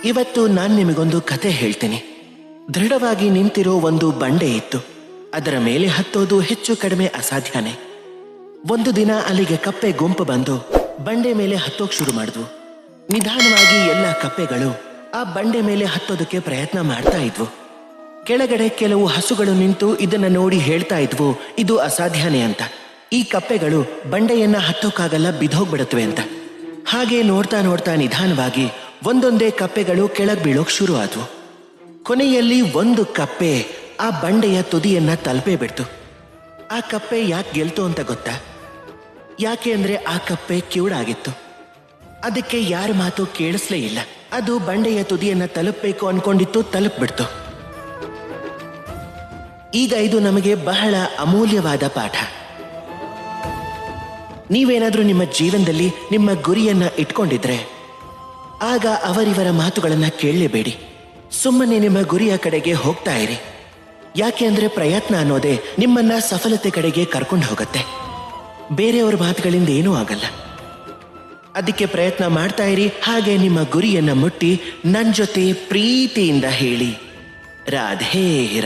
ಇವತ್ತು ನಾನು ನಿಮಗೊಂದು ಕತೆ ಹೇಳ್ತೀನಿ. ದೃಢವಾಗಿ ನಿಂತಿರೋ ಒಂದು ಬಂಡೆ ಇತ್ತು. ಅದರ ಮೇಲೆ ಹತ್ತೋದು ಹೆಚ್ಚು ಕಡಿಮೆ ಅಸಾಧ್ಯನೇ. ಒಂದು ದಿನ ಅಲ್ಲಿಗೆ ಕಪ್ಪೆ ಗುಂಪು ಬಂದು ಬಂಡೆ ಮೇಲೆ ಹತ್ತೋಕ್ ಶುರು ಮಾಡಿದ್ವು. ನಿಧಾನವಾಗಿ ಎಲ್ಲ ಕಪ್ಪೆಗಳು ಆ ಬಂಡೆ ಮೇಲೆ ಹತ್ತೋದಕ್ಕೆ ಪ್ರಯತ್ನ ಮಾಡ್ತಾ ಇದ್ವು. ಕೆಳಗಡೆ ಕೆಲವು ಹಸುಗಳು ನಿಂತು ಇದನ್ನ ನೋಡಿ ಹೇಳ್ತಾ ಇದ್ವು, ಇದು ಅಸಾಧ್ಯನೇ ಅಂತ. ಈ ಕಪ್ಪೆಗಳು ಬಂಡೆಯನ್ನ ಹತ್ತೋಕ್ಕಾಗಲ್ಲ, ಬಿದ್ದೋಗ್ಬಿಡತ್ವೆ ಅಂತ. ಹಾಗೆ ನೋಡ್ತಾ ನೋಡ್ತಾ ನಿಧಾನವಾಗಿ ಒಂದೊಂದೇ ಕಪ್ಪೆಗಳು ಕೆಳಗ್ ಬೀಳೋಕ್ ಶುರು ಆದ್ವು. ಕೊನೆಯಲ್ಲಿ ಒಂದು ಕಪ್ಪೆ ಆ ಬಂಡೆಯ ತುದಿಯನ್ನ ತಲುಪೇ ಬಿಡ್ತು. ಆ ಕಪ್ಪೆ ಯಾಕೆ ಗೆಲ್ತು ಅಂತ ಗೊತ್ತಾ? ಯಾಕೆ ಅಂದ್ರೆ ಆ ಕಪ್ಪೆ ಕಿವುಡಾಗಿತ್ತು. ಅದಕ್ಕೆ ಯಾರ ಮಾತು ಕೇಳಿಸ್ಲೇ ಇಲ್ಲ. ಅದು ಬಂಡೆಯ ತುದಿಯನ್ನ ತಲುಪಬೇಕು ಅನ್ಕೊಂಡಿತ್ತು, ತಲುಪ್ಬಿಡ್ತು. ಈಗ ಇದು ನಮಗೆ ಬಹಳ ಅಮೂಲ್ಯವಾದ ಪಾಠ. ನೀವೇನಾದ್ರೂ ನಿಮ್ಮ ಜೀವನದಲ್ಲಿ ನಿಮ್ಮ ಗುರಿಯನ್ನ ಇಟ್ಕೊಂಡಿದ್ರೆ ಆಗ ಅವರಿವರ ಮಾತುಗಳನ್ನ ಕೇಳಲೇಬೇಡಿ. ಸುಮ್ಮನೆ ನಿಮ್ಮ ಗುರಿಯ ಕಡೆಗೆ ಹೋಗ್ತಾ ಇರಿ. ಯಾಕೆ ಅಂದ್ರೆ ಪ್ರಯತ್ನ ಅನ್ನೋದೇ ನಿಮ್ಮನ್ನ ಸಫಲತೆ ಕಡೆಗೆ ಕರ್ಕೊಂಡು ಹೋಗುತ್ತೆ. ಬೇರೆಯವ್ರ ಮಾತುಗಳಿಂದ ಏನೂ ಆಗಲ್ಲ. ಅದಕ್ಕೆ ಪ್ರಯತ್ನ ಮಾಡ್ತಾ ಇರಿ. ಹಾಗೆ ನಿಮ್ಮ ಗುರಿಯನ್ನ ಮುಟ್ಟಿ ನನ್ನ ಜೊತೆ ಪ್ರೀತಿಯಿಂದ ಹೇಳಿ, ರಾಧೇ.